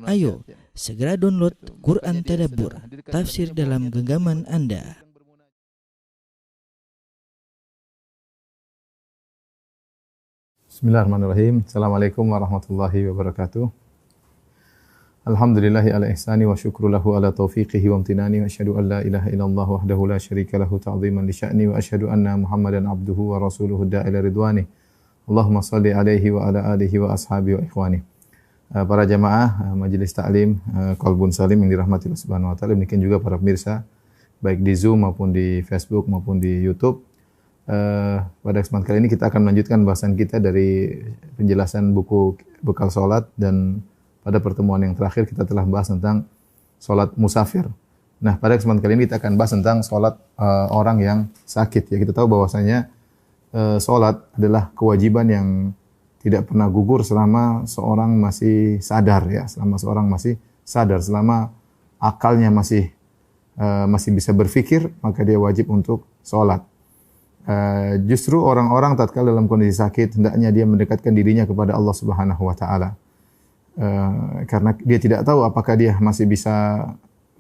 Ayo, segera download Quran Tadabbur, tafsir dalam genggaman Anda. Bismillahirrahmanirrahim. Assalamualaikum warahmatullahi wabarakatuh. Alhamdulillahi ala ihsani wa syukru lahu ala taufiqihi wa amtinani wa asyhadu an la ilaha illallah wahdahu la syarika lahu ta'ziman li sya'ni wa asyhadu anna Muhammadan abduhu wa rasuluhu da'ila ridwani. Allahumma salli alaihi wa ala alihi wa ashabihi wa ikhwani. Para jamaah majelis taklim Qalbun Salim yang dirahmati Allah Subhanahu wa taala, demikian juga para pemirsa baik di Zoom maupun di Facebook maupun di YouTube. Pada kesempatan kali ini kita akan melanjutkan bahasan kita dari penjelasan buku bekal salat, dan pada pertemuan yang terakhir kita telah bahas tentang salat musafir. Nah, pada kesempatan kali ini kita akan bahas tentang salat orang yang sakit. Ya, kita tahu bahwasanya salat adalah kewajiban yang tidak pernah gugur selama seorang masih sadar, ya, selama akalnya masih bisa berpikir, maka dia wajib untuk salat. Justru orang-orang tatkala dalam kondisi sakit hendaknya dia mendekatkan dirinya kepada Allah Subhanahu wa taala. Karena dia tidak tahu apakah dia masih bisa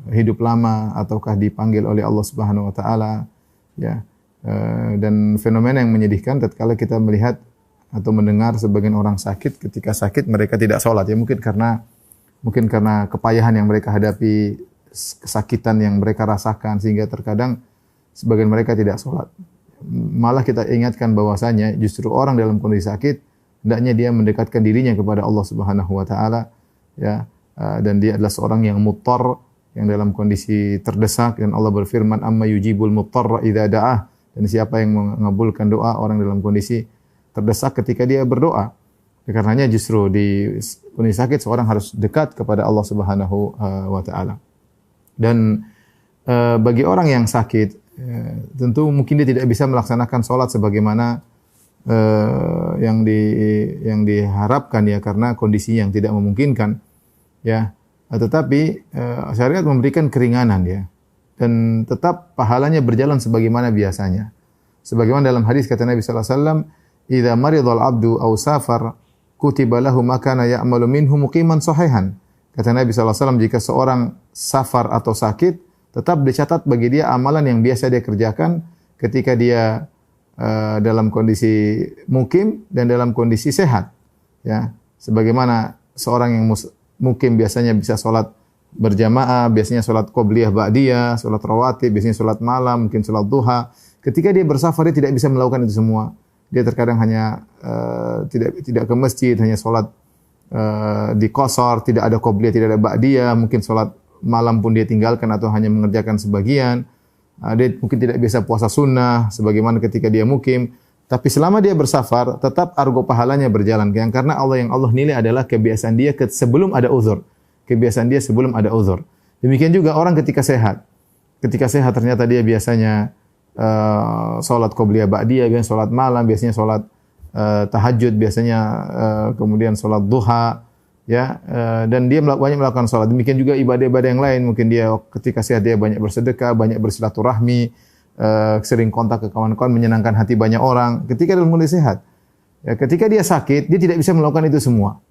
hidup lama ataukah dipanggil oleh Allah Subhanahu wa taala, ya. Dan fenomena yang menyedihkan tatkala kita melihat atau mendengar sebagian orang sakit, ketika sakit mereka tidak sholat, ya, mungkin karena kepayahan yang mereka hadapi, kesakitan yang mereka rasakan, sehingga terkadang sebagian mereka tidak sholat. Malah kita ingatkan bahwasanya justru orang dalam kondisi sakit hendaknya dia mendekatkan dirinya kepada Allah Subhanahu wa taala, ya, dan dia adalah seorang yang muttar, yang dalam kondisi terdesak, dan Allah berfirman amma yujibul muttarra idza da'ah, dan siapa yang mengabulkan doa orang dalam kondisi terdesak ketika dia berdoa. Karenanya justru di kondisi sakit seorang harus dekat kepada Allah Subhanahu wa taala. Dan bagi orang yang sakit, tentu mungkin dia tidak bisa melaksanakan salat sebagaimana yang diharapkan, ya, karena kondisi yang tidak memungkinkan, ya. Tetapi syariat memberikan keringanan, ya. Dan tetap pahalanya berjalan sebagaimana biasanya. Sebagaimana dalam hadis kata Nabi sallallahu alaihi wasallam, idza maridal abdu aw safar kutiba lahu ma kana ya'malu minhu muqiman sahihan. Kata Nabi sallallahu alaihi wasallam, jika seorang safar atau sakit, tetap dicatat bagi dia amalan yang biasa dia kerjakan ketika dia dalam kondisi mukim dan dalam kondisi sehat, ya. Sebagaimana seorang yang mukim biasanya bisa salat berjamaah, biasanya salat qobliyah ba'diyah, salat rawatib, biasanya salat malam, mungkin salat duha. Ketika dia bersafar dia tidak bisa melakukan itu semua. Dia terkadang hanya tidak ke masjid, hanya salat di qasar, tidak ada qobliyah, tidak ada ba'diyah, mungkin salat malam pun dia tinggalkan atau hanya mengerjakan sebagian. Dia mungkin tidak biasa puasa sunnah sebagaimana ketika dia mukim. Tapi selama dia bersafar, tetap argo pahalanya berjalan. Karena yang Allah nilai adalah kebiasaan dia sebelum ada uzur. Kebiasaan dia sebelum ada uzur. Demikian juga orang ketika sehat. Ketika sehat ternyata dia biasanya salat qobliyah ba'diyah, biasanya salat malam, biasanya salat tahajud, biasanya kemudian salat duha, ya, dan dia banyak melakukan salat. Demikian juga ibadah-ibadah yang lain. Mungkin dia ketika sehat dia banyak bersedekah, banyak bersilaturahmi, sering kontak ke kawan-kawan, menyenangkan hati banyak orang ketika dalam kondisi sehat. Ya, ketika dia sakit, dia tidak bisa melakukan itu semua.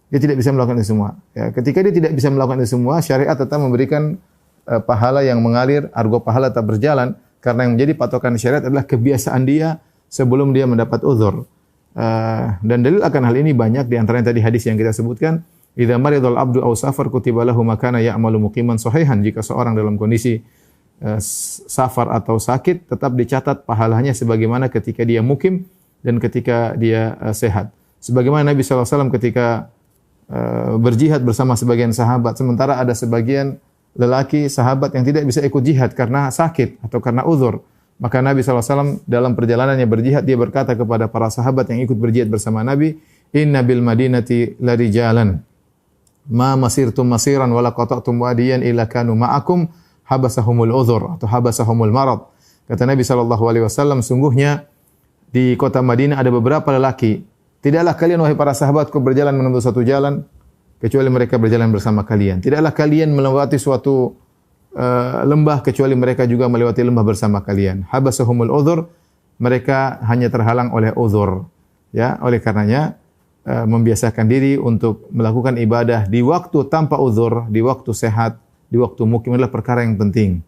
Dia tidak bisa melakukan itu semua. Ya, ketika dia tidak bisa melakukan itu semua, syariat tetap memberikan pahala yang mengalir, argo pahala tetap berjalan, karena yang menjadi patokan syariat adalah kebiasaan dia sebelum dia mendapat uzur. Dan dalil akan hal ini banyak, di antaranya tadi hadis yang kita sebutkan, idza maridal abdu aw safar kutiba lahu ma kana ya'malu muqiman sahihan. Jika seorang dalam kondisi safar atau sakit, tetap dicatat pahalanya sebagaimana ketika dia mukim dan ketika dia sehat. Sebagaimana Nabi sallallahu alaihi wasallam ketika berjihad bersama sebagian sahabat, sementara ada sebagian lelaki sahabat yang tidak bisa ikut jihad karena sakit atau karena uzur. Maka Nabi SAW dalam perjalanannya berjihad, dia berkata kepada para sahabat yang ikut berjihad bersama Nabi, inna bil madinati larijalan ma masirtum masiran wala qata'tum wadiyan illa kanu ma'akum habasahumul uzur atau habasahumul marad. Kata Nabi SAW, sungguhnya di kota Madinah ada beberapa lelaki. Tidaklah kalian wahai para sahabatku berjalan menempuh satu jalan kecuali mereka berjalan bersama kalian. Tidaklah kalian melewati suatu lembah kecuali mereka juga melewati lembah bersama kalian. Habasahumul uzur, mereka hanya terhalang oleh uzur. Ya, oleh karenanya membiasakan diri untuk melakukan ibadah di waktu tanpa uzur, di waktu sehat, di waktu mukim adalah perkara yang penting.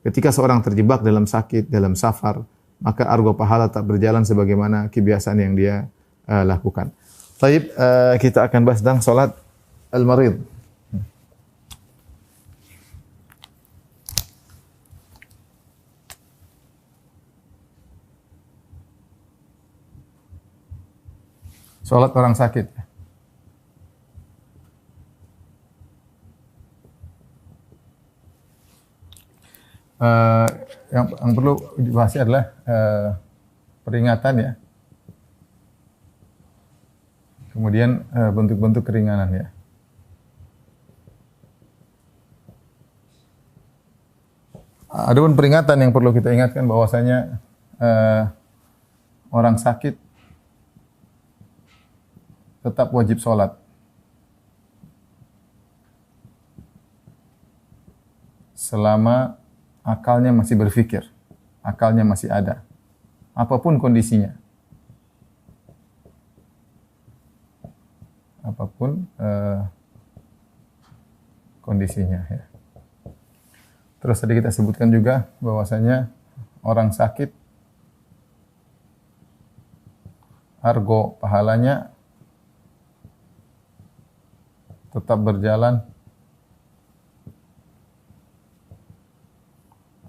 Ketika seorang terjebak dalam sakit, dalam safar, maka argo pahala tak berjalan sebagaimana kebiasaan yang dia lakukan. Baik, kita akan bahas tentang salat al-marid. Salat orang sakit. Yang perlu dibahas adalah peringatan ya. Kemudian bentuk-bentuk keringanan ya. Adapun peringatan yang perlu kita ingatkan bahwasanya orang sakit tetap wajib sholat. Selama akalnya masih berpikir, akalnya masih ada, apapun kondisinya, apapun kondisinya. Ya. Terus tadi kita sebutkan juga bahwasanya orang sakit, argo pahalanya tetap berjalan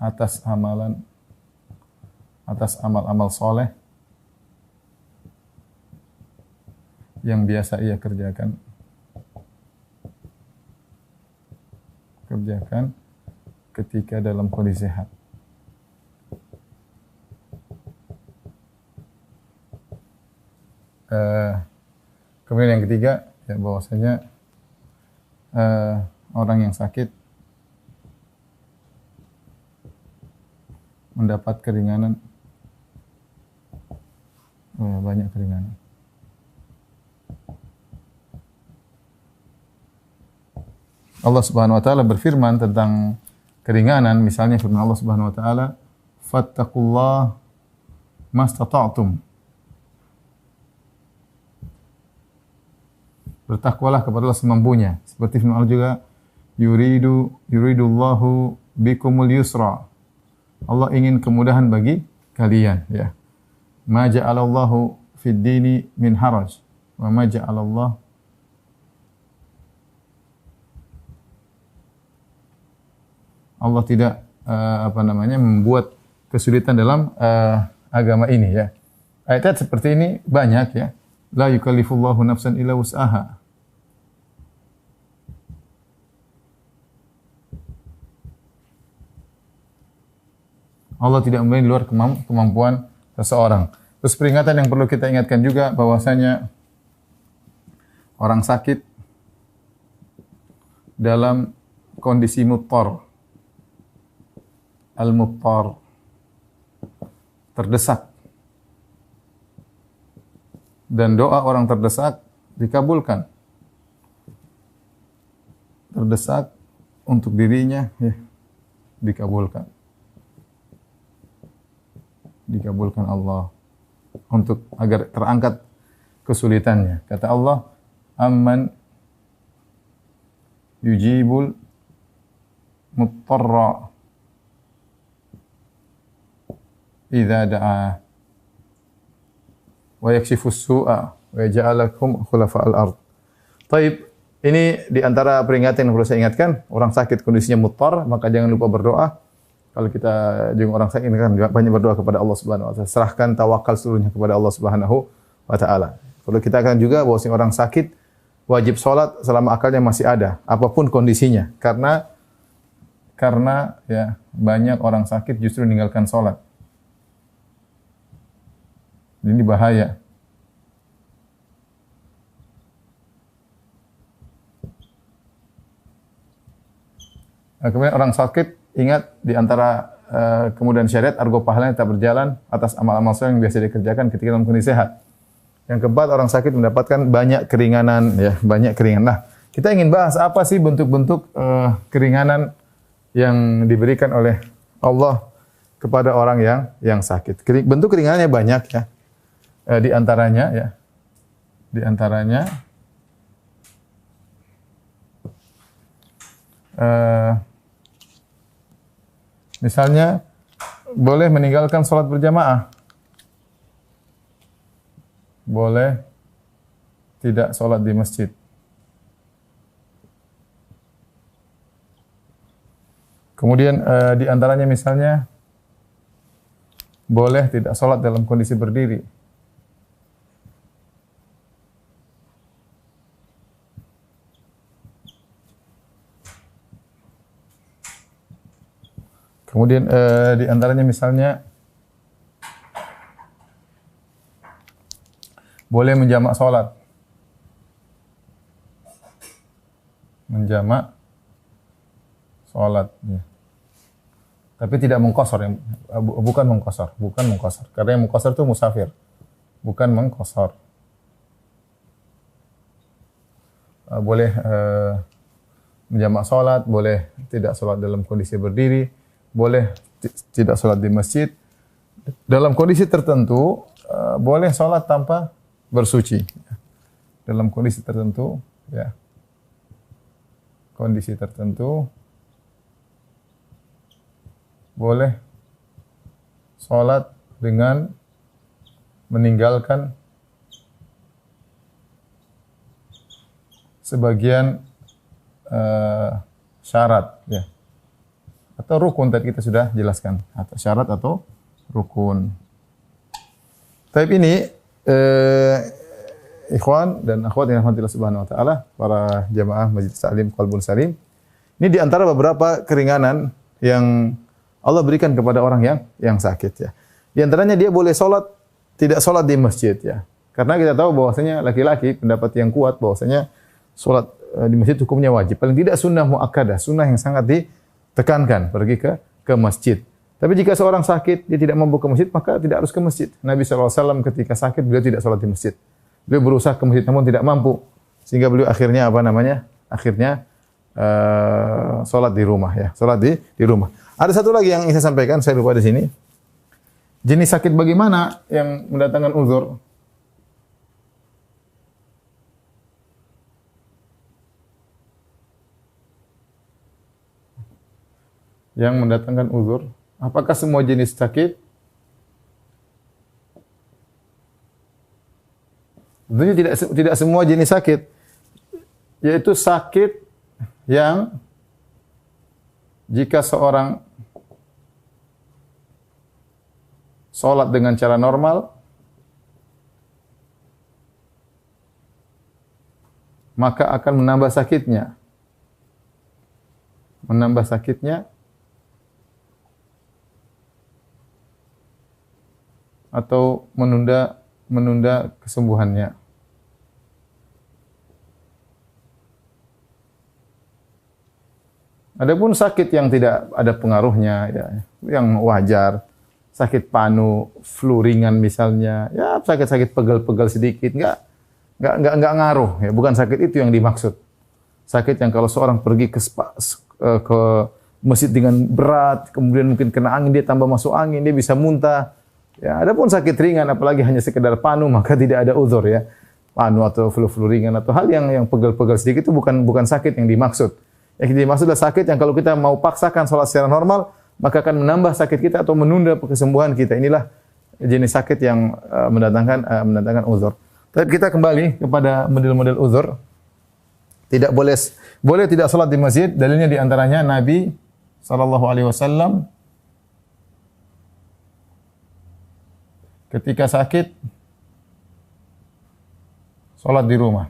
atas amal-amal soleh yang biasa ia kerjakan ketika dalam kondisi sehat. Kemudian yang ketiga ya bahwasanya orang yang sakit mendapat keringanan, banyak keringanan. Allah Subhanahu wa taala berfirman tentang keringanan, misalnya firman Allah Subhanahu wa taala, "Fattaqullaha mastata'tum." Bertakwalah kepada Allah semampunya. Seperti firman Allah juga, yuridullahu bikumul yusra. Allah ingin kemudahan bagi kalian, ya. Ma ja'alallahu fid dini min haraj wa ma ja'alallah Allah tidak membuat kesulitan dalam agama ini, ya. Ayat seperti ini banyak, ya. La yukallifullahu nafsan illa wus'aha. Allah tidak memberi luar kemampuan seseorang. Terus peringatan yang perlu kita ingatkan juga bahwasanya orang sakit dalam kondisi muttar, al-muttar, terdesak. Dan doa orang terdesak dikabulkan. Terdesak untuk dirinya, ya, dikabulkan. Dikabulkan Allah untuk agar terangkat kesulitannya. Kata Allah, amman yujibul muttarra idza da'a wa yakshifus su'a wa yaj'alakum khulafa'al ard. Taib, ini di antara peringatan yang perlu saya ingatkan, orang sakit kondisinya muttar, maka jangan lupa berdoa. Kalau kita jenguk orang sakit, kan banyak berdoa kepada Allah Subhanahu wa taala. Serahkan tawakal seluruhnya kepada Allah Subhanahu wa taala. Perlu kita akan juga bahwa orang sakit wajib sholat selama akalnya masih ada, apapun kondisinya. Karena ya banyak orang sakit justru meninggalkan sholat. Ini bahaya. Kemudian orang sakit, ingat di antara kemudahan syariat, argo pahalanya tetap berjalan atas amal-amal soleh yang biasa dikerjakan ketika dalam kondisi sehat. Yang keempat, orang sakit mendapatkan banyak keringanan, ya, banyak keringanan. Nah, kita ingin bahas apa sih bentuk-bentuk keringanan yang diberikan oleh Allah kepada orang yang sakit. Bentuk keringanannya banyak, ya. Di antaranya, ya, Di antaranya misalnya boleh meninggalkan sholat berjamaah, boleh tidak sholat di masjid. Kemudian di antaranya misalnya boleh tidak sholat dalam kondisi berdiri. Kemudian di antaranya misalnya boleh menjamak sholat. Menjamak sholat. Ya. Tapi tidak mengqashar, bukan mengqashar, Karena yang mengqashar itu musafir, bukan mengqashar. Boleh menjamak sholat, boleh tidak sholat dalam kondisi berdiri, boleh tidak sholat di masjid. Dalam kondisi tertentu boleh sholat tanpa bersuci. Dalam kondisi tertentu, ya, kondisi tertentu boleh sholat dengan meninggalkan sebagian syarat, ya, atau rukun tadi kita sudah jelaskan, atau syarat atau rukun. Tapi ini ikhwan dan akhwat yang rahmatillah subhanahu wa ta'ala, para jamaah Masjid Ta'lim Qalbun Salim, ini di antara beberapa keringanan yang Allah berikan kepada orang yang sakit, ya. Di antaranya dia boleh tidak sholat di masjid, ya. Karena kita tahu bahwasanya laki-laki pendapat yang kuat bahwasanya sholat di masjid hukumnya wajib. Paling tidak sunnah muakkadah, sunnah yang sangat ditekankan, pergi ke masjid. Tapi jika seorang sakit, dia tidak mampu ke masjid, maka tidak harus ke masjid. Nabi SAW ketika sakit, beliau tidak sholat di masjid. Beliau berusaha ke masjid namun tidak mampu. Sehingga beliau akhirnya Akhirnya sholat di rumah, ya. Sholat di rumah. Ada satu lagi yang ingin saya sampaikan, saya lupa di sini. Jenis sakit bagaimana yang mendatangkan uzur? Yang mendatangkan uzur, apakah semua jenis sakit? Tentunya tidak semua jenis sakit. Yaitu sakit yang jika seorang sholat dengan cara normal, maka akan menambah sakitnya. Atau menunda kesembuhannya. Adapun sakit yang tidak ada pengaruhnya, ya, yang wajar, sakit panu, flu ringan misalnya, ya sakit-sakit pegal-pegal sedikit, enggak ngaruh, ya, bukan sakit itu yang dimaksud. Sakit yang kalau seorang pergi ke masjid dengan berat, kemudian mungkin kena angin, dia tambah masuk angin, dia bisa muntah. Ya, adapun sakit ringan, apalagi hanya sekedar panu, maka tidak ada uzur, ya. Panu atau flu ringan atau hal yang pegal-pegal sedikit itu bukan sakit yang dimaksud. Yang dimaksud adalah sakit yang kalau kita mau paksakan sholat secara normal, maka akan menambah sakit kita atau menunda kesembuhan kita. Inilah jenis sakit yang mendatangkan uzur. Tapi kita kembali kepada model-model uzur. Boleh tidak sholat di masjid. Dalilnya di antaranya Nabi SAW ketika sakit sholat di rumah.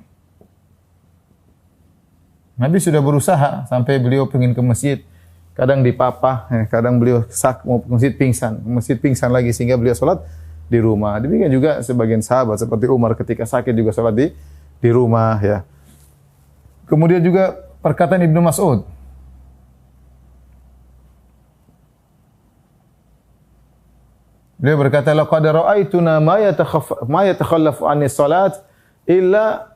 Nabi sudah berusaha sampai beliau ingin ke masjid, kadang dipapah, kadang beliau mau ke masjid pingsan lagi sehingga beliau sholat di rumah. Demikian juga sebagian sahabat seperti Umar ketika sakit juga sholat di rumah, ya. Kemudian juga perkataan Ibnu Mas'ud. Beliau berkata, laqad ra'aituna ma yatakhallafu 'anis salat illa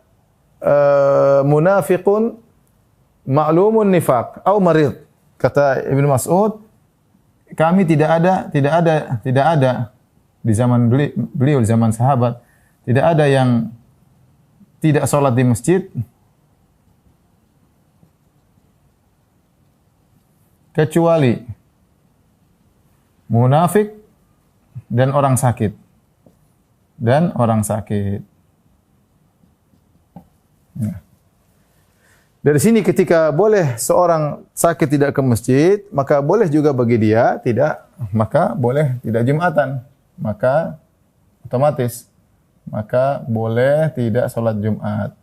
munafiqun ma'lumun nifaq atau marid. Kata Ibnu Mas'ud, kami tidak ada di zaman beliau, di zaman sahabat, tidak ada yang tidak sholat di masjid kecuali munafik dan orang sakit. Nah. Dari sini ketika boleh seorang sakit tidak ke masjid, maka boleh juga bagi dia boleh tidak Jumatan. Maka otomatis boleh tidak sholat Jumat.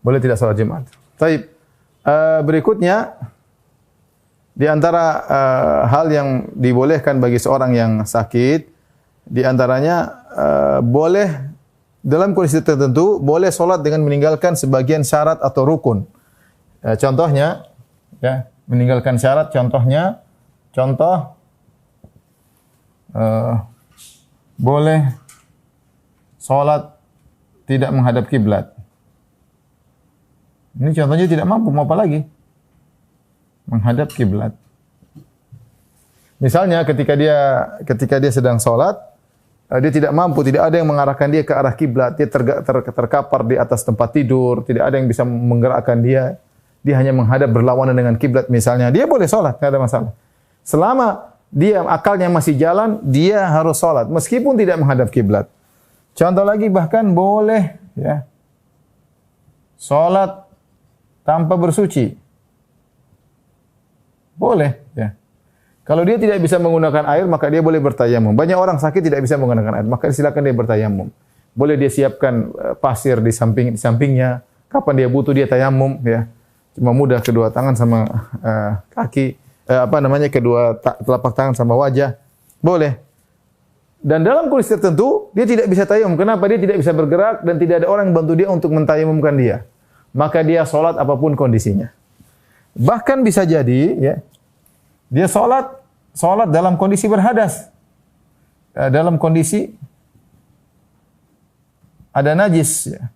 Boleh tidak sholat Jumat. Baik. Berikutnya di antara hal yang dibolehkan bagi seorang yang sakit, di antaranya boleh dalam kondisi tertentu boleh sholat dengan meninggalkan sebagian syarat atau rukun. Contohnya, ya, meninggalkan syarat. Contoh boleh sholat tidak menghadap kiblat. Ini contohnya tidak mampu, mau apa lagi? Menghadap kiblat. Misalnya ketika dia sedang sholat, dia tidak mampu, tidak ada yang mengarahkan dia ke arah kiblat, dia terkapar di atas tempat tidur, tidak ada yang bisa menggerakkan dia hanya menghadap berlawanan dengan kiblat misalnya, dia boleh sholat, tidak ada masalah. Selama dia akalnya masih jalan, dia harus sholat meskipun tidak menghadap kiblat. Contoh lagi, bahkan boleh ya sholat tanpa bersuci. Boleh, ya. Kalau dia tidak bisa menggunakan air, maka dia boleh bertayamum. Banyak orang sakit tidak bisa menggunakan air, maka silakan dia bertayamum. Boleh dia siapkan pasir di sampingnya. Kapan dia butuh dia tayamum, ya. Cuma mudah kedua tangan sama kaki, kedua telapak tangan sama wajah. Boleh. Dan dalam kondisi tertentu dia tidak bisa tayamum. Kenapa? Dia tidak bisa bergerak dan tidak ada orang yang bantu dia untuk mentayamumkan dia. Maka dia sholat apapun kondisinya. Bahkan bisa jadi, ya, dia sholat dalam kondisi berhadas, dalam kondisi ada najis, ya.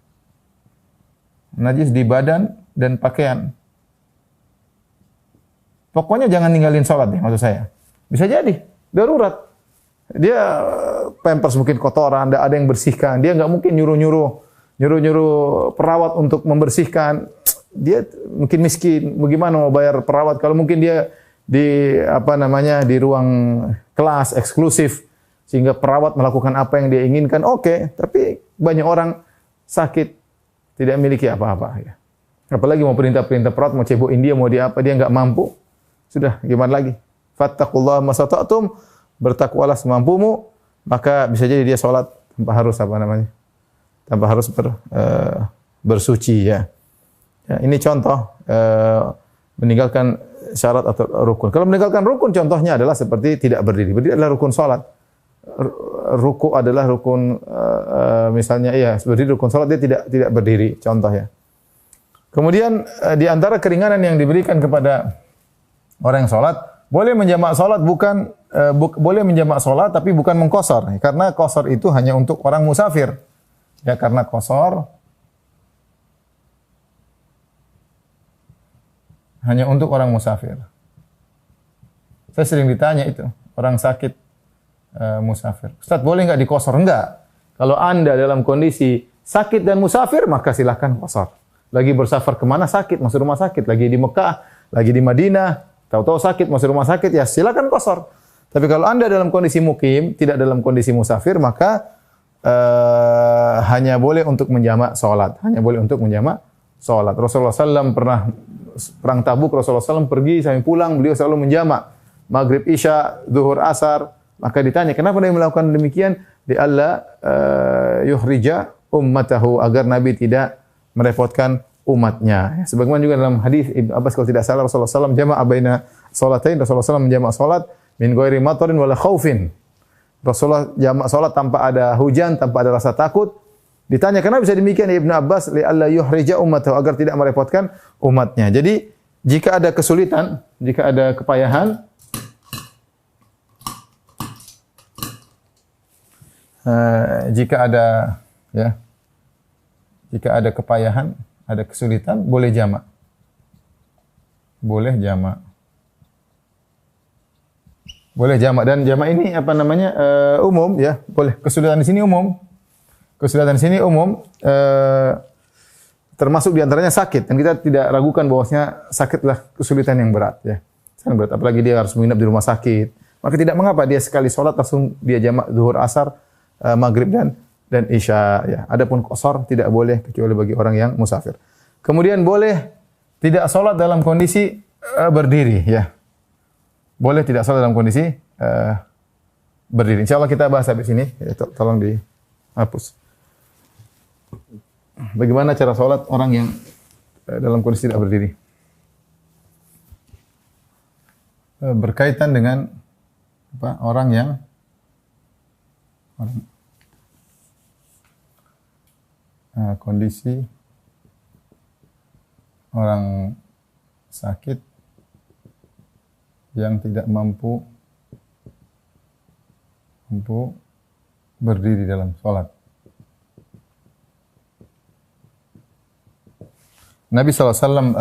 Najis di badan dan pakaian. Pokoknya jangan ninggalin sholat, ya, maksud saya. Bisa jadi darurat. Dia pampers mungkin kotoran, ada yang bersihkan. Dia nggak mungkin nyuruh perawat untuk membersihkan. Dia mungkin miskin, bagaimana mau bayar perawat kalau mungkin dia di ruang kelas eksklusif sehingga perawat melakukan apa yang dia inginkan. Oke, tapi banyak orang sakit tidak memiliki apa-apa, ya. Apalagi mau perintah perawat, mau cebokin dia, mau dia apa, dia enggak mampu. Sudah, gimana lagi? Fattaqullaha masata'tum, bertakwalah semampumu, maka bisa jadi dia sholat tanpa harus bersuci, ya. Ya, ini contoh meninggalkan syarat atau rukun. Kalau meninggalkan rukun contohnya adalah seperti tidak berdiri. Berdiri adalah rukun salat. Ruku adalah rukun misalnya berdiri rukun salat, dia tidak berdiri contohnya. Kemudian di antara keringanan yang diberikan kepada orang yang salat, boleh menjamak salat boleh menjamak salat tapi bukan mengqashar. Karena qashar itu hanya untuk orang musafir. Ya, karena qashar hanya untuk orang musafir. Saya sering ditanya itu, orang sakit musafir. Ustaz, boleh enggak diqashar? Enggak. Kalau Anda dalam kondisi sakit dan musafir, maka silakan qashar. Lagi bersafar kemana sakit, masuk rumah sakit. Lagi di Mekah, lagi di Madinah, tahu-tahu sakit, masuk rumah sakit, ya silakan qashar. Tapi kalau Anda dalam kondisi mukim, tidak dalam kondisi musafir, maka hanya boleh untuk menjamak salat. Hanya boleh untuk menjamak salat. Rasulullah SAW pernah perang Tabuk, Rasulullah SAW pergi sampai pulang, beliau selalu menjamak maghrib, isya, zuhur, asar. Maka ditanya, kenapa dia melakukan demikian? Di Allah yuhrija ummatahu, agar Nabi tidak merepotkan umatnya. Sebagaimana juga dalam hadis Ibnu Abbas kalau tidak salah, Rasulullah SAW jama'a baina salatain, Rasulullah SAW menjamak salat min ghairi matarin wala khaufin. Rasulullah jamak salat tanpa ada hujan, tanpa ada rasa takut. Ditanya kenapa bisa demikian, Ibnu Abbas, li alla yuhrija ummatahu, agar tidak merepotkan umatnya. Jadi jika ada kesulitan, jika ada kepayahan, jika ada kepayahan, ada kesulitan, boleh jamak. Boleh jamak. Boleh jamak, dan jamak ini apa namanya? Umum ya, boleh. Kesulitan di sini umum. Kesulitan di sini umum, termasuk diantaranya sakit, dan kita tidak ragukan bahwasanya sakitlah kesulitan yang berat ya. Sangat berat, apalagi dia harus menginap di rumah sakit. Maka tidak mengapa dia sekali sholat langsung dia jamak zuhur, asar, maghrib dan isya ya. Adapun qasar tidak boleh kecuali bagi orang yang musafir. Kemudian boleh tidak sholat dalam kondisi berdiri ya. Boleh tidak sholat dalam kondisi berdiri. Insyaallah kita bahas habis ini. Ya, tolong dihapus. Bagaimana cara sholat orang yang dalam kondisi tidak berdiri? Berkaitan dengan apa, orang yang kondisi orang sakit yang tidak mampu berdiri dalam sholat. Nabi SAW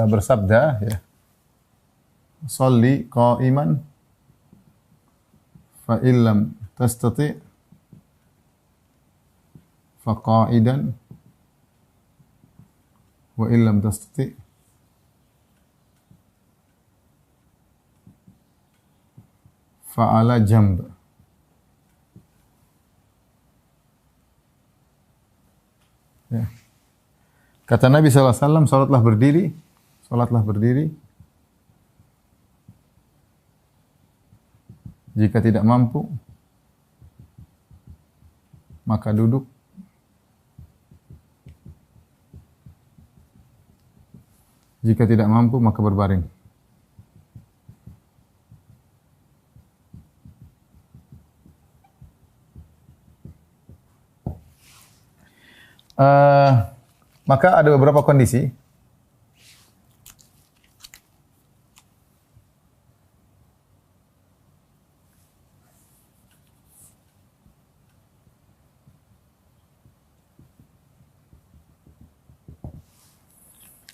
bersabda, ya, "Sholli qa'iman, fa illam tastati' fa qa'idan, wa illam tastati' fa ala jamb." Ya. Kata Nabi SAW, sholatlah berdiri. Jika tidak mampu, maka duduk. Jika tidak mampu, maka berbaring. Maka ada beberapa kondisi.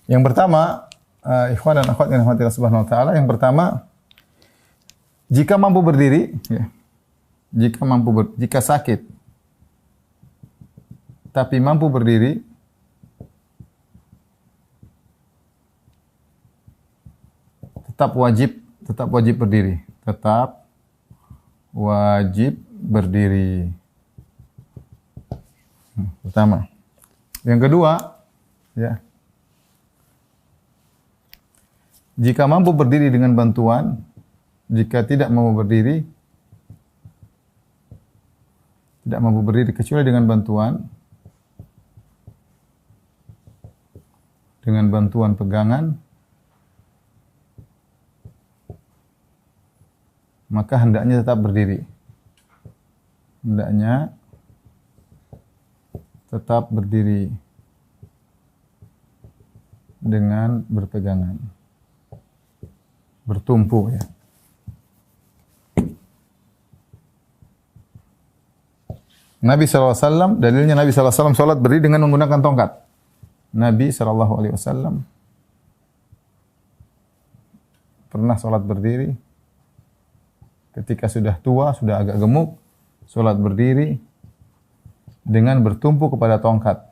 Yang pertama, ikhwan dan akhwat yang dirahmati Allah Subhanahu wa taala, yang pertama, jika mampu berdiri, ya. Jika sakit tapi mampu berdiri, tetap wajib berdiri. Tetap wajib berdiri. Pertama. Yang kedua, ya. Jika mampu berdiri dengan bantuan, jika tidak mampu berdiri kecuali dengan bantuan pegangan, maka hendaknya tetap berdiri. Hendaknya tetap berdiri dengan berpegangan, bertumpu ya. Nabi SAW, dalilnya Nabi SAW sholat berdiri dengan menggunakan tongkat. Nabi SAW pernah sholat berdiri ketika sudah tua, sudah agak gemuk, sholat berdiri dengan bertumpu kepada tongkat.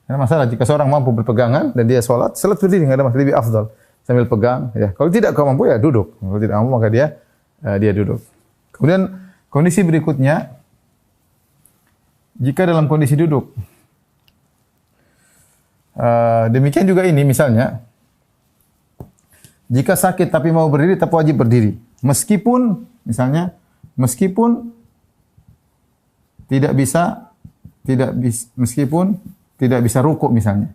Karena masalah jika seorang mampu berpegangan dan dia sholat berdiri, nggak ada masalah, lebih afdal sambil pegang. Ya, kalau tidak kau mampu ya duduk. Kalau tidak mampu maka dia duduk. Kemudian kondisi berikutnya, jika dalam kondisi duduk, demikian juga ini misalnya, jika sakit tapi mau berdiri tetap wajib berdiri. Meskipun tidak bisa rukuk misalnya.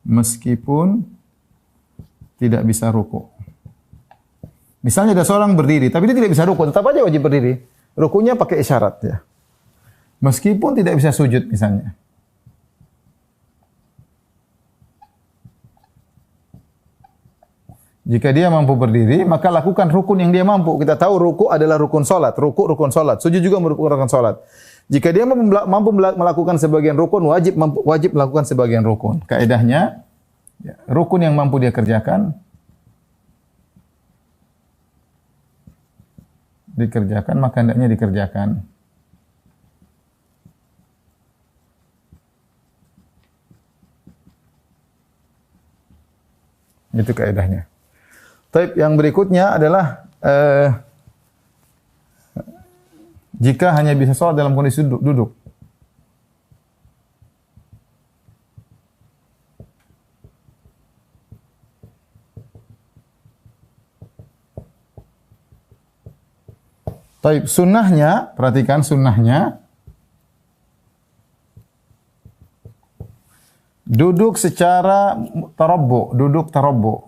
Meskipun tidak bisa rukuk. Misalnya ada seorang berdiri, tapi dia tidak bisa rukuk, tetap aja wajib berdiri. Rukuknya pakai isyarat ya. Meskipun tidak bisa sujud misalnya. Jika dia mampu berdiri, maka lakukan rukun yang dia mampu. Kita tahu ruku adalah rukun salat, rukun salat. Sujud juga merupakan rukun salat. Jika dia mampu melakukan sebagian rukun, wajib melakukan sebagian rukun. Kaidahnya, rukun yang mampu dia kerjakan, maka hendaknya dikerjakan. Itu kaidahnya. Taib yang berikutnya adalah jika hanya bisa sholat dalam kondisi duduk. Taib sunnahnya, perhatikan sunnahnya, duduk secara tarabbu, duduk tarabbu.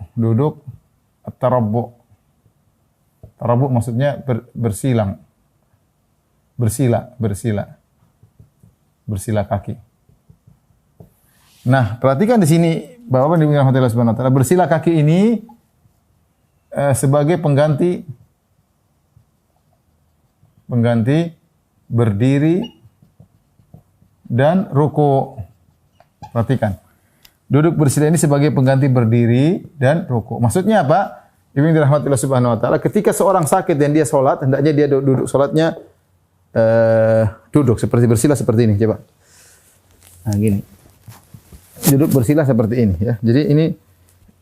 Tarabbu maksudnya bersila kaki. Nah, perhatikan di sini Bapak yang dirahmati Allah Subhanahu wa taala, bersila kaki ini sebagai pengganti berdiri dan ruku. Perhatikan. Duduk bersila ini sebagai pengganti berdiri dan ruku. Maksudnya apa? Ibu yang dirahmati Allah Subhanahu wa taala, ketika seorang sakit dan dia salat, hendaknya dia duduk salatnya duduk seperti bersila seperti ini, coba. Nah, gini. Duduk bersila seperti ini ya. Jadi ini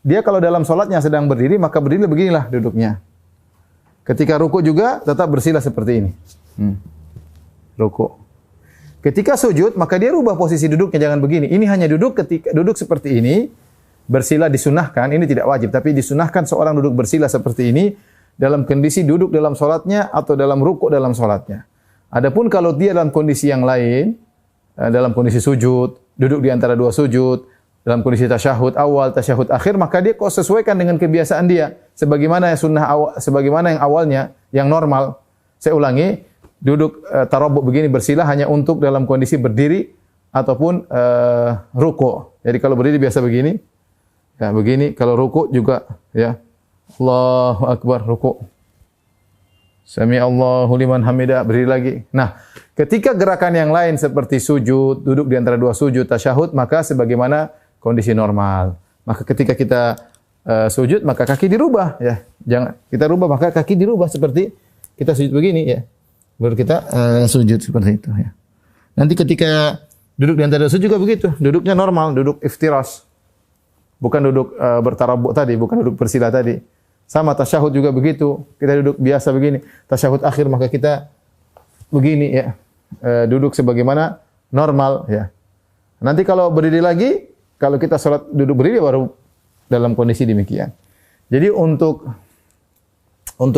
dia kalau dalam salatnya sedang berdiri, maka berdiri beginilah duduknya. Ketika ruku juga tetap bersila seperti ini. Ruku. Ketika sujud, maka dia rubah posisi duduknya, jangan begini. Ini hanya duduk seperti ini, bersila disunahkan, ini tidak wajib, tapi disunahkan seorang duduk bersila seperti ini dalam kondisi duduk dalam salatnya atau dalam ruku dalam salatnya. Adapun kalau dia dalam kondisi yang lain, dalam kondisi sujud, duduk di antara dua sujud, dalam kondisi tasyahud awal, tasyahud akhir, maka dia kok sesuaikan dengan kebiasaan dia. Sebagaimana yang awalnya, yang normal. Saya ulangi, duduk tarabbu begini bersila hanya untuk dalam kondisi berdiri ataupun ruku. Jadi kalau berdiri biasa begini, ya begini. Kalau ruku juga, ya Allahu Akbar, ruku. Sami Allahu liman hamidah, berdiri lagi. Nah, ketika gerakan yang lain seperti sujud, duduk di antara dua sujud, tasyahud, maka sebagaimana kondisi normal. Maka ketika kita sujud, maka kaki dirubah, ya. Jangan kita rubah, maka kaki dirubah seperti kita sujud begini, ya. Baru kita sujud seperti itu, ya. Nanti ketika duduk di antara dua sujud juga begitu, duduknya normal, duduk iftiras. Bukan duduk bertarabbu tadi, bukan duduk bersila tadi. Sama tasyahud juga begitu. Kita duduk biasa begini. Tasyahud akhir maka kita begini, ya. Duduk sebagaimana normal, ya. Nanti kalau berdiri lagi, kalau kita salat duduk berdiri baru dalam kondisi demikian. Jadi untuk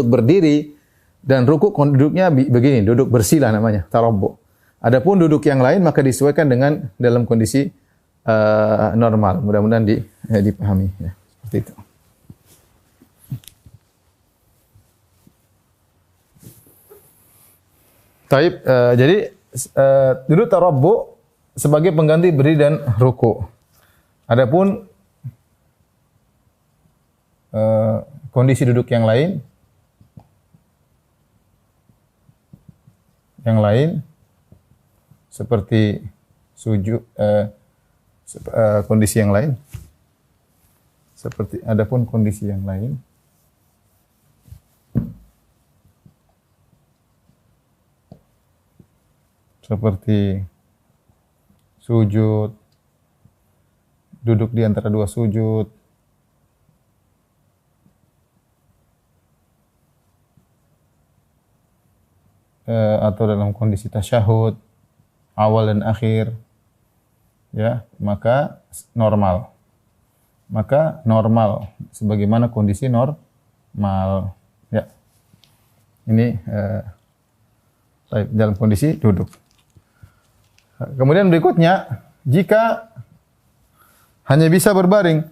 berdiri dan ruku duduknya begini, duduk bersila namanya, tarabbu. Adapun duduk yang lain maka disesuaikan dengan dalam kondisi normal. Mudah-mudahan dipahami, ya. Seperti itu. Taib, jadi duduk tarabbu sebagai pengganti berdiri dan ruku. Adapun kondisi duduk yang lain seperti sujud, kondisi yang lain seperti adapun kondisi yang lain seperti sujud, duduk di antara dua sujud, atau dalam kondisi tasyahud awal dan akhir, ya, maka normal sebagaimana kondisi normal, ya. Ini dalam kondisi duduk. Kemudian berikutnya, jika hanya bisa berbaring.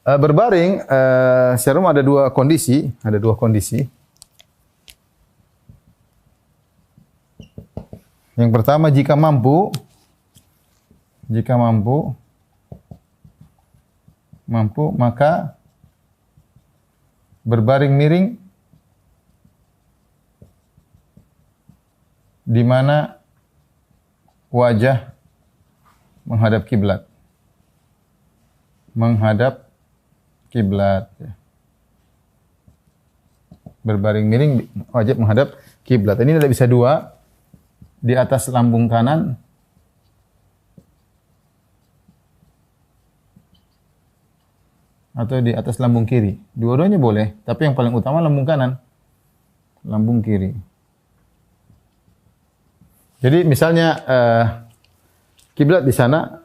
Berbaring secara umum ada dua kondisi. Yang pertama, jika mampu maka berbaring miring di mana wajah menghadap kiblat. Menghadap kiblat. Berbaring miring wajib menghadap kiblat. Ini tidak bisa dua, di atas lambung kanan atau di atas lambung kiri. Dua-duanya boleh, tapi yang paling utama lambung kanan. Lambung kiri. Jadi misalnya kiblat di sana,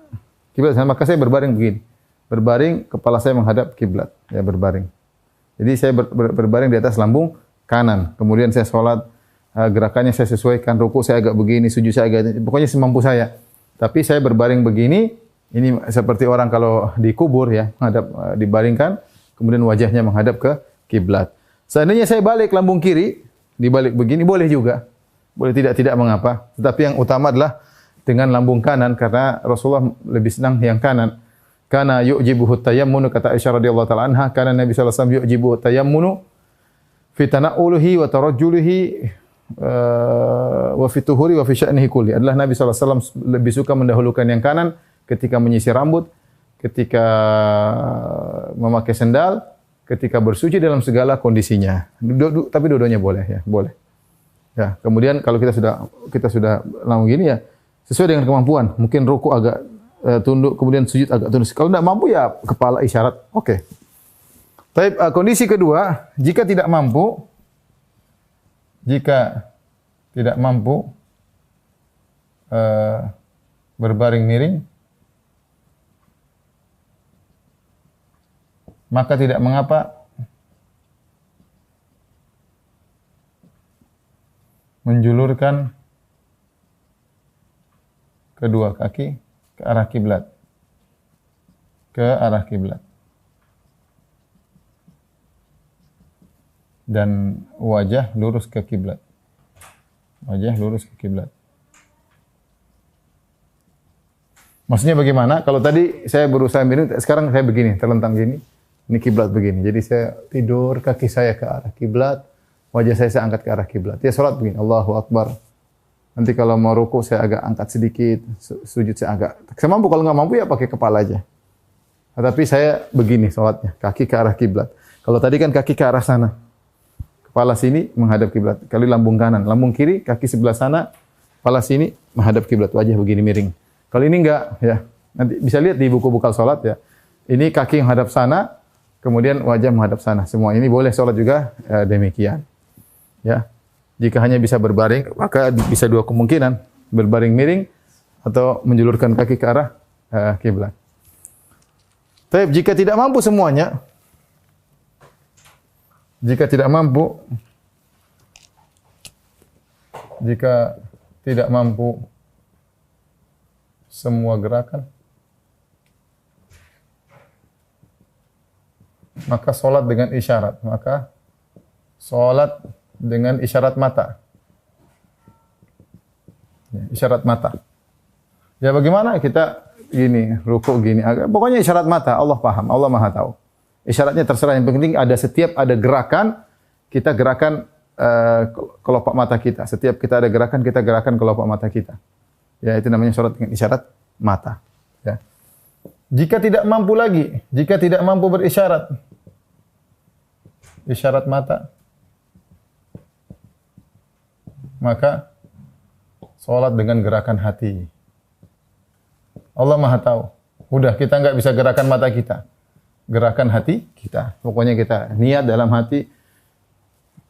maka saya berbaring begini. Berbaring, kepala saya menghadap kiblat, ya berbaring. Jadi saya berbaring di atas lambung kanan. Kemudian saya sholat, gerakannya saya sesuaikan, ruku saya agak begini, sujud saya agak, pokoknya semampu saya. Tapi saya berbaring begini, ini seperti orang kalau dikubur ya, menghadap, dibaringkan, kemudian wajahnya menghadap ke kiblat. Seandainya saya balik lambung kiri, dibalik begini boleh juga. Boleh tidak mengapa. Tetapi yang utama adalah dengan lambung kanan karena Rasulullah lebih senang yang kanan. Kana yu'jibuhu tayammunu, kata Aisyah radhiyallahu taala anha, kana Nabi sallallahu alaihi wasallam yu'jibuhu tayammunu fi tana'uluhi wa tarajjulihi wa fi tuhuri wa fi sya'nihi kulli. Adalah Nabi sallallahu alaihi wasallam lebih suka mendahulukan yang kanan ketika menyisir rambut, ketika memakai sendal, ketika bersuci dalam segala kondisinya. Tapi dua-duanya boleh ya, boleh. Ya, kemudian kalau kita sudah lama gini ya, sesuai dengan kemampuan. Mungkin ruku agak tunduk, kemudian sujud agak tunduk. Kalau tidak mampu ya kepala isyarat. Oke. Tapi kondisi kedua, jika tidak mampu berbaring miring, maka tidak mengapa menjulurkan kedua kaki ke arah kiblat. Dan wajah lurus ke kiblat. Maksudnya bagaimana? Kalau tadi saya berusaha miring, sekarang saya begini, terlentang gini. Ini kiblat begini. Jadi saya tidur, kaki saya ke arah kiblat, wajah saya angkat ke arah kiblat. Ya salat begini, Allahu Akbar. Nanti kalau mau ruku saya agak angkat sedikit, sujud saya agak. Saya mampu, kalau nggak mampu ya pakai kepala aja. Tapi saya begini salatnya, kaki ke arah kiblat. Kalau tadi kan kaki ke arah sana. Kepala sini menghadap kiblat. Kali lambung kanan, lambung kiri, kaki sebelah sana, kepala sini menghadap kiblat, wajah begini miring. Kalau ini enggak ya. Nanti bisa lihat di buku bekal salat ya. Ini kaki yang menghadap sana, kemudian wajah menghadap sana. Semua ini boleh salat juga demikian. Ya. Jika hanya bisa berbaring, maka bisa dua kemungkinan, berbaring miring atau menjulurkan kaki ke arah kiblat. Tapi jika tidak mampu semuanya, jika tidak mampu semua gerakan, maka sholat dengan isyarat mata. Isyarat mata. Ya bagaimana kita gini, ruku gini, pokoknya isyarat mata, Allah paham, Allah Maha tahu. Isyaratnya terserah, yang penting ada gerakan, kita gerakan kelopak mata kita. Setiap kita ada gerakan, kita gerakan kelopak mata kita. Ya, itu namanya sholat dengan isyarat mata. Ya. Jika tidak mampu berisyarat, isyarat mata, maka sholat dengan gerakan hati. Allah Maha tahu. Udah, kita nggak bisa gerakan mata kita. Gerakan hati kita. Pokoknya kita niat dalam hati,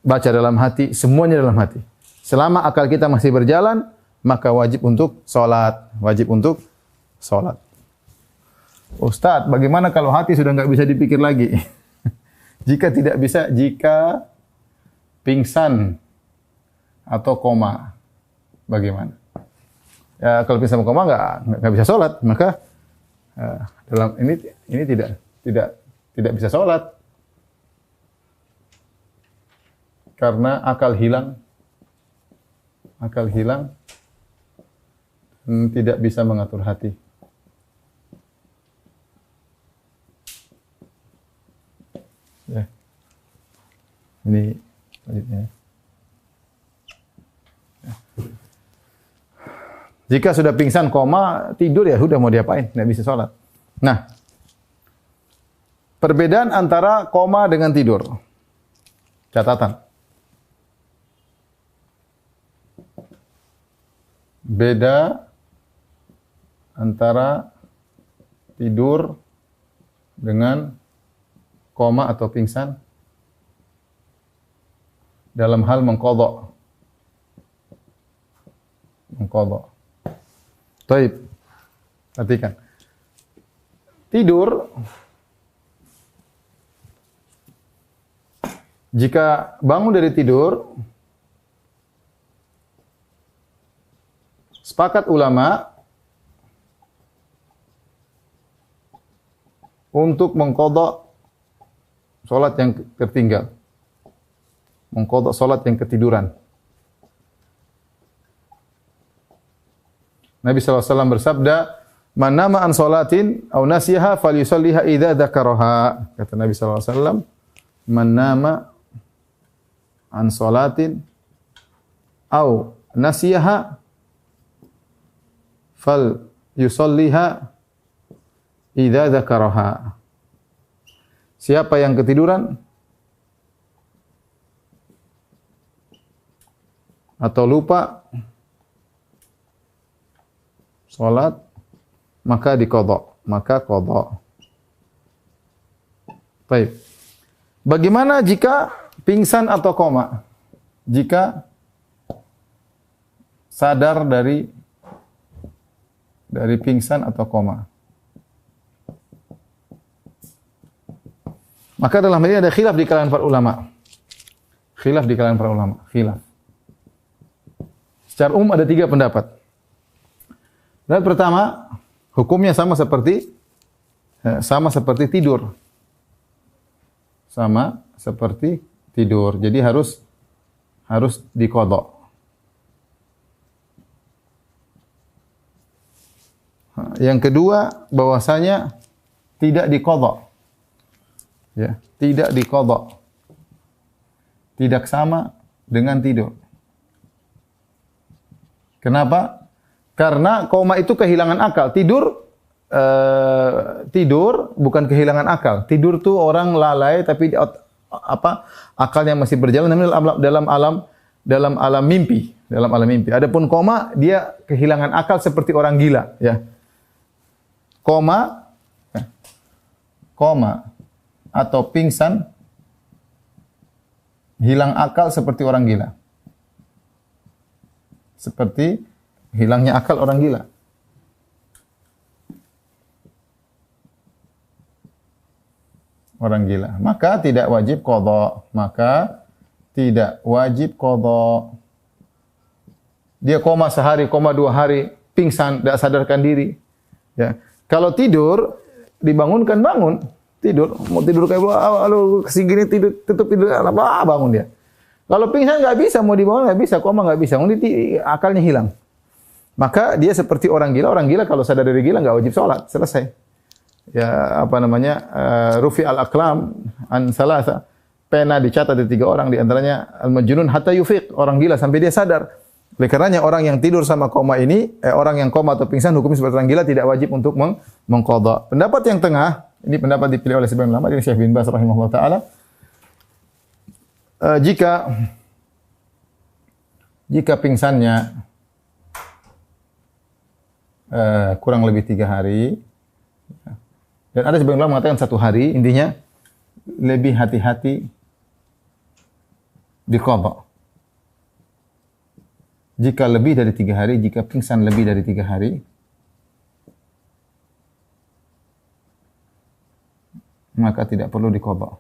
baca dalam hati, semuanya dalam hati. Selama akal kita masih berjalan, maka wajib untuk sholat. Ustadz, bagaimana kalau hati sudah nggak bisa dipikir lagi? Jika pingsan atau koma, bagaimana? Ya, kalau pingsan atau koma nggak bisa sholat, maka dalam ini tidak bisa sholat karena akal hilang tidak bisa mengatur hati. Ya. Ini selanjutnya. Jika sudah pingsan, koma, tidur ya sudah mau diapain? Nggak bisa sholat. Nah, perbedaan antara koma dengan tidur. Catatan. Beda antara tidur dengan koma atau pingsan dalam hal mengqadha. Mengqadha. Baik. Perhatikan. Tidur, jika bangun dari tidur, sepakat ulama untuk mengqadha salat yang tertinggal. Mengqadha salat yang ketiduran. Nabi SAW bersabda, "Man nama an salatin aw nasiyaha falyusalliha idza dzakaraha." Kata Nabi SAW, "Man nama an salatin aw nasiyaha falyusalliha idza dzakaraha." Siapa yang ketiduran atau lupa salat, maka diqadha, maka qadha. Baik. Bagaimana jika pingsan atau koma? Jika sadar dari pingsan atau koma. Maka dalam hal ini ada khilaf di kalangan para ulama. Khilaf di kalangan para ulama. Khilaf. Secara umum ada 3 pendapat. Pendapat pertama, hukumnya sama seperti tidur. Sama seperti tidur. Jadi harus diqadha. Yang kedua, bahwasanya tidak diqadha. Ya, tidak diqadha. Tidak sama dengan tidur. Kenapa? Karena koma itu kehilangan akal. Tidur bukan kehilangan akal. Tidur tuh orang lalai tapi akalnya masih berjalan dalam alam mimpi, Adapun koma dia kehilangan akal seperti orang gila, ya. Koma atau pingsan hilang akal seperti orang gila. Seperti hilangnya akal orang gila. Orang gila. Maka tidak wajib qadha. Dia koma sehari, koma 2 hari, pingsan, tidak sadarkan diri. Ya. Kalau tidur, dibangunkan, bangun. Tidur. Mau tidur kayak, segini tidur, tutup tidur, bangun dia. Kalau pingsan nggak bisa, mau dibangun nggak bisa, koma nggak bisa. Akalnya hilang. Maka dia seperti orang gila. Orang gila kalau sadar dari gila nggak wajib sholat. Selesai. Ya, rufi al-aqlam an salasa. Pena dicatat di 3 orang. Di antaranya al-majnun hatta yufiq. Orang gila sampai dia sadar. Oleh karenanya orang yang tidur sama koma ini, orang yang koma atau pingsan hukumnya seperti orang gila, tidak wajib untuk mengqadha. Pendapat yang tengah, ini pendapat dipilih oleh sebagian ulama, dari Syekh bin Baz rahimahullah ta'ala. Jika pingsannya kurang lebih 3 hari, dan ada sebagian ulama mengatakan 1 hari, intinya lebih hati-hati diqadha. Jika lebih dari 3 hari, jika pingsan lebih dari 3 hari, maka tidak perlu diqadha.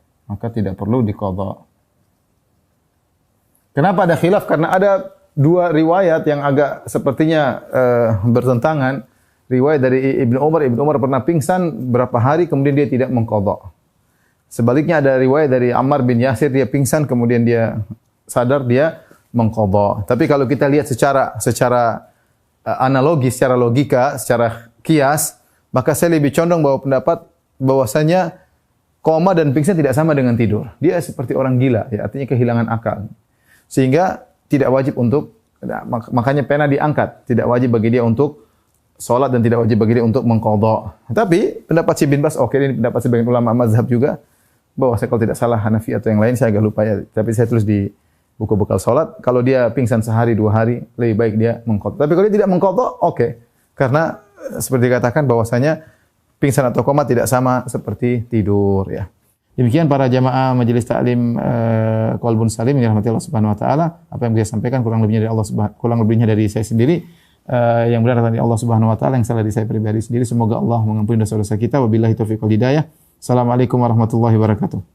Kenapa ada khilaf? Karena ada 2 riwayat yang agak sepertinya bertentangan. Riwayat dari Ibnu Umar pernah pingsan berapa hari kemudian dia tidak mengqadha. Sebaliknya ada riwayat dari Ammar bin Yasir, dia pingsan kemudian dia sadar, dia mengqadha. Tapi kalau kita lihat secara analogi, secara logika, secara kias, maka saya lebih condong bahwa pendapat bahwasanya koma dan pingsan tidak sama dengan tidur. Dia seperti orang gila, ya, artinya kehilangan akal. Sehingga tidak wajib untuk, makanya pena diangkat, tidak wajib bagi dia untuk sholat dan tidak wajib bagi dia untuk mengqadha. Tapi pendapat si bin Bas, oke, ini pendapat sebagian ulama mazhab juga, bahwa saya kalau tidak salah Hanafi atau yang lain, saya agak lupa ya, tapi saya tulis di buku bekal sholat, kalau dia pingsan sehari 2 hari, lebih baik dia mengqadha. Tapi kalau dia tidak mengqadha, oke. Karena seperti dikatakan bahwasanya pingsan atau koma tidak sama seperti tidur, ya. Demikian para jamaah majelis taklim Qalbun Salim yang dirahmati Allah Subhanahu wa taala, apa yang saya sampaikan kurang lebihnya dari saya sendiri, yang benar dari Allah Subhanahu wa taala, yang salah dari saya pribadi sendiri. Semoga Allah mengampuni dosa-dosa kita. Wabillahi taufiq wal hidayah. Assalamualaikum warahmatullahi wabarakatuh.